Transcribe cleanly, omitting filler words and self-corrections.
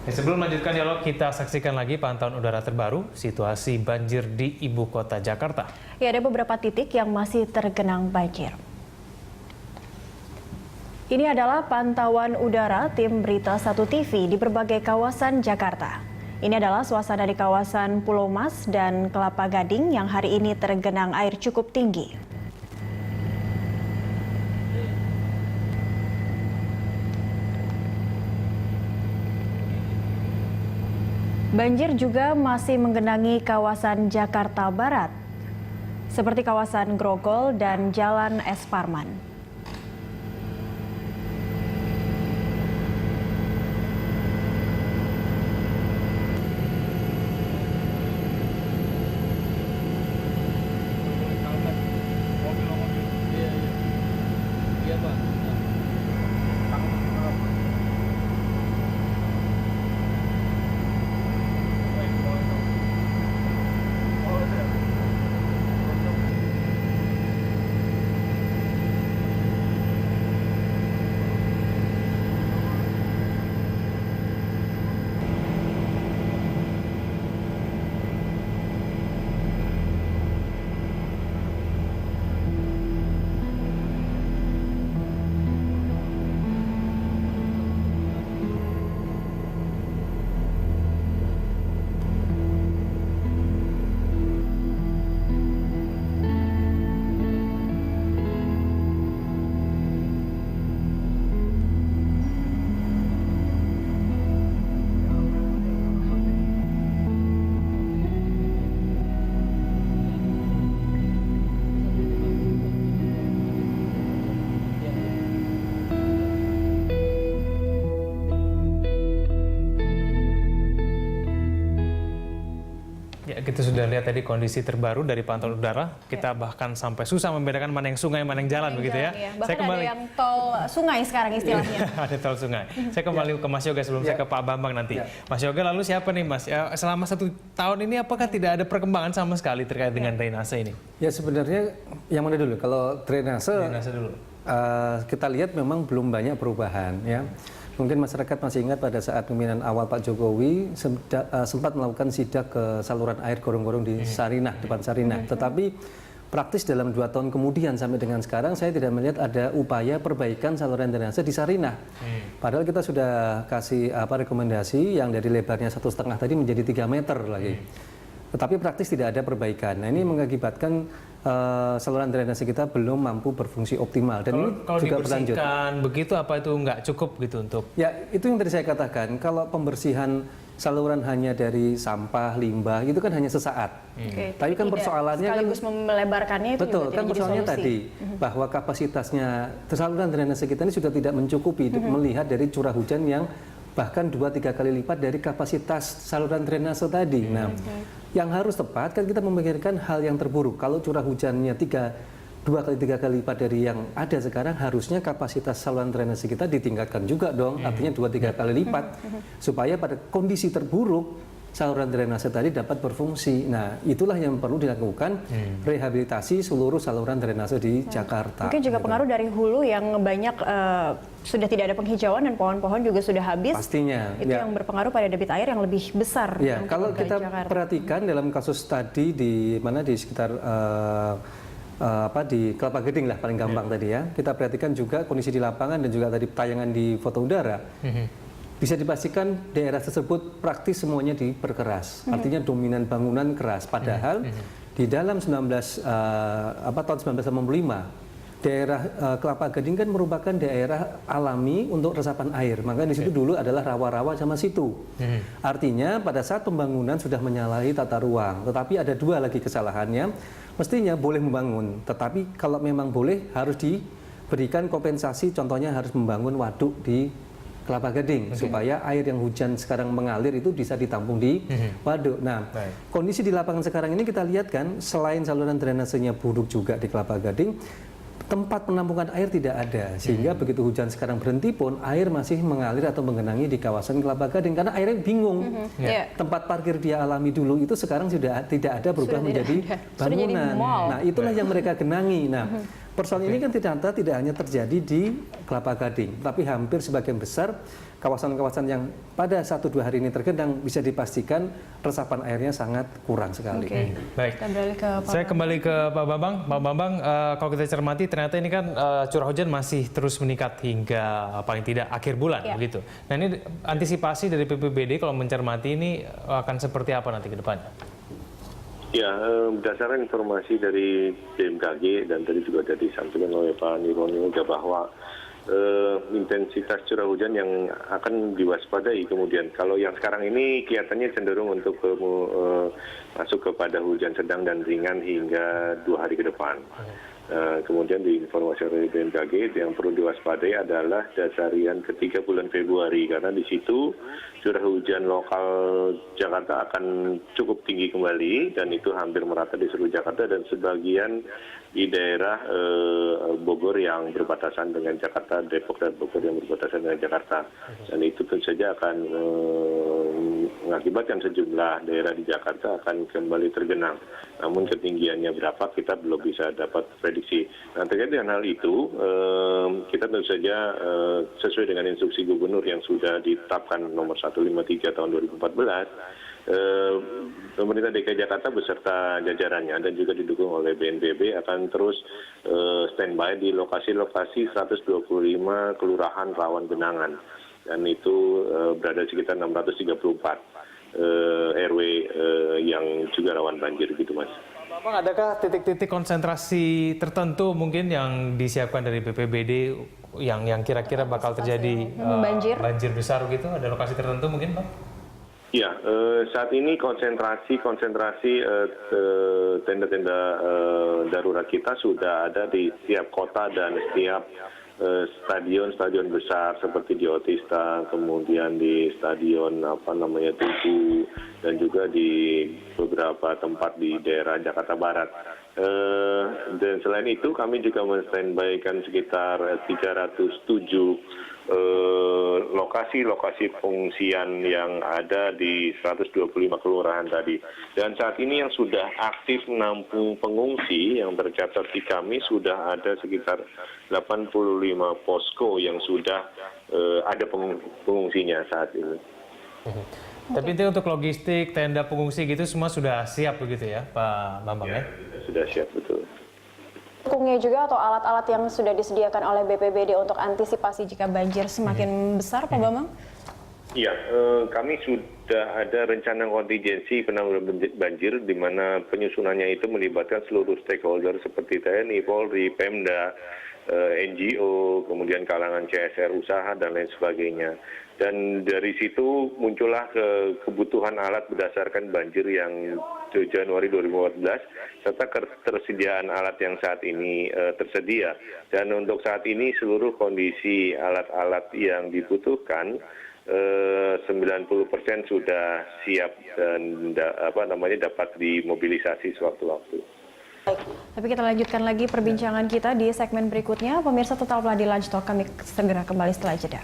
Sebelum melanjutkan dialog, kita saksikan lagi pantauan udara terbaru situasi banjir di ibu kota Jakarta. Ya, ada beberapa titik yang masih tergenang banjir. Ini adalah pantauan udara tim Berita 1 TV di berbagai kawasan Jakarta. Ini adalah suasana di kawasan Pulau Mas dan Kelapa Gading yang hari ini tergenang air cukup tinggi. Banjir juga masih menggenangi kawasan Jakarta Barat, seperti kawasan Grogol dan Jalan Es Parman. Ya, kita sudah lihat tadi kondisi terbaru dari pantauan udara. Kita bahkan sampai susah membedakan mana yang sungai, mana yang jalan, begitu ya. Bahkan saya kembali ada yang tol sungai sekarang istilahnya. Ada tol sungai. Saya kembali ke Mas Yoga sebelum saya ke Pak Bambang nanti. Mas Yoga, lalu siapa nih Mas? Ya, selama 1 tahun ini apakah tidak ada perkembangan sama sekali terkait dengan drainase ini? Ya sebenarnya yang mana dulu? Kalau drainase dulu. Kita lihat memang belum banyak perubahan ya. Mungkin masyarakat masih ingat pada saat pemilihan awal Pak Jokowi sempat melakukan sidak ke saluran air gorong-gorong di Sarinah, depan Sarinah. Tetapi praktis dalam 2 tahun kemudian sampai dengan sekarang saya tidak melihat ada upaya perbaikan saluran drainase di Sarinah. Padahal kita sudah kasih rekomendasi yang dari lebarnya 1,5 tadi menjadi 3 meter lagi. Tetapi praktis tidak ada perbaikan. Nah ini mengakibatkan saluran drainase kita belum mampu berfungsi optimal dan ini juga berlanjut. Begitu apa itu nggak cukup gitu untuk? Ya itu yang tadi saya katakan. Kalau pembersihan saluran hanya dari sampah, limbah itu kan hanya sesaat. Tapi kan persoalannya sekaligus melebarkannya itu betul juga kan persoalannya solusi. tadi bahwa kapasitasnya saluran drainase kita ini sudah tidak mencukupi melihat dari curah hujan yang bahkan 2-3 kali lipat dari kapasitas saluran drainase tadi. Nah, yang harus tepat kan kita memikirkan hal yang terburuk. Kalau curah hujannya 2-3 kali lipat dari yang ada sekarang, harusnya kapasitas saluran drainase kita ditingkatkan juga dong. Artinya 2-3 kali lipat supaya pada kondisi terburuk saluran drainase tadi dapat berfungsi. Nah, itulah yang perlu dilakukan rehabilitasi seluruh saluran drainase di Jakarta. Mungkin juga pengaruh dari hulu yang banyak sudah tidak ada penghijauan dan pohon-pohon juga sudah habis. Pastinya. Itu yang berpengaruh pada debit air yang lebih besar. Ya, kalau kita perhatikan dalam kasus tadi di mana di sekitar di Kelapa Gading lah paling gampang tadi ya. Kita perhatikan juga kondisi di lapangan dan juga tadi tayangan di foto udara. Bisa dipastikan daerah tersebut praktis semuanya diperkeras. Artinya dominan bangunan keras. Padahal di dalam tahun 1985 daerah Kelapa Gading kan merupakan daerah alami untuk resapan air. Maka di situ dulu adalah rawa-rawa sama situ. Artinya pada saat pembangunan sudah menyalahi tata ruang. Tetapi ada 2 lagi kesalahannya. Mestinya boleh membangun. Tetapi kalau memang boleh harus diberikan kompensasi. Contohnya harus membangun waduk di Kelapa Gading supaya air yang hujan sekarang mengalir itu bisa ditampung di waduk. Nah, kondisi di lapangan sekarang ini kita lihat kan selain saluran drainasenya buruk juga di Kelapa Gading, tempat penampungan air tidak ada sehingga begitu hujan sekarang berhenti pun air masih mengalir atau menggenangi di kawasan Kelapa Gading karena airnya bingung. Tempat parkir dia alami dulu itu sekarang sudah tidak ada berubah menjadi bangunan. Nah, itulah yang mereka genangi. Nah, Persoalan ini kan tidak hanya terjadi di Kelapa Gading, tapi hampir sebagian besar kawasan-kawasan yang pada 1-2 hari ini tergenang bisa dipastikan resapan airnya sangat kurang sekali. Oke. Baik. Kita beralih ke Pak Saya kembali ke Pak Bambang. Pak Bambang, kalau kita cermati ternyata ini kan curah hujan masih terus meningkat hingga paling tidak akhir bulan, begitu. Nah ini antisipasi dari BPBD kalau mencermati ini akan seperti apa nanti ke depannya? Ya, berdasarkan informasi dari BMKG dan tadi juga sudah disampaikan oleh Pak Nirwono juga bahwa intensitas curah hujan yang akan diwaspadai kemudian. Kalau yang sekarang ini kelihatannya cenderung untuk masuk kepada hujan sedang dan ringan hingga 2 hari ke depan. Kemudian di informasi dari BMKG yang perlu diwaspadai adalah dasarian ketiga bulan Februari karena di situ curah hujan lokal Jakarta akan cukup tinggi kembali dan itu hampir merata di seluruh Jakarta dan sebagian di daerah Bogor yang berbatasan dengan Jakarta, Depok dan Bogor yang berbatasan dengan Jakarta dan itu tentu saja akan mengakibatkan sejumlah daerah di Jakarta akan kembali tergenang. Namun ketinggiannya berapa kita belum bisa dapat prediksi. Nah terkait dengan hal itu, kita tentu saja sesuai dengan instruksi gubernur yang sudah ditetapkan nomor 153 tahun 2014, pemerintah DKI Jakarta beserta jajarannya dan juga didukung oleh BNPB akan terus standby di lokasi-lokasi 125 kelurahan rawan genangan. Dan itu berada sekitar 634. RW yang juga rawan banjir gitu Mas. Bang, adakah titik-titik konsentrasi tertentu mungkin yang disiapkan dari BPBD yang kira-kira bakal terjadi banjir besar gitu? Ada lokasi tertentu mungkin Bang? Ya, saat ini konsentrasi tenda-tenda darurat kita sudah ada di setiap kota dan setiap stadion besar seperti di Otista, kemudian di stadion Tugu dan juga di beberapa tempat di daerah Jakarta Barat. Dan selain itu kami juga men-standby-kan sekitar 307 lokasi-lokasi pengungsian yang ada di 125 kelurahan tadi. Dan saat ini yang sudah aktif menampung pengungsi yang tercatat di kami sudah ada sekitar 85 posko yang sudah ada pengungsinya saat ini. Tapi itu untuk logistik, tenda pengungsi gitu semua sudah siap begitu ya Pak Bambang ya? Sudah siap, betul. Dukungnya juga atau alat-alat yang sudah disediakan oleh BPBD untuk antisipasi jika banjir semakin besar, Pak Bambang? Iya, kami sudah ada rencana kontingensi penanggulangan banjir di mana penyusunannya itu melibatkan seluruh stakeholder seperti TNI, Polri, Pemda, NGO, kemudian kalangan CSR usaha dan lain sebagainya. Dan dari situ muncullah kebutuhan alat berdasarkan banjir yang Januari 2014 serta ketersediaan alat yang saat ini tersedia. Dan untuk saat ini seluruh kondisi alat-alat yang dibutuhkan 90% sudah siap dan dapat dimobilisasi sewaktu-waktu. Baik, tapi kita lanjutkan lagi perbincangan kita di segmen berikutnya. Pemirsa tetaplah di Lunch Talk, kami segera kembali setelah jeda.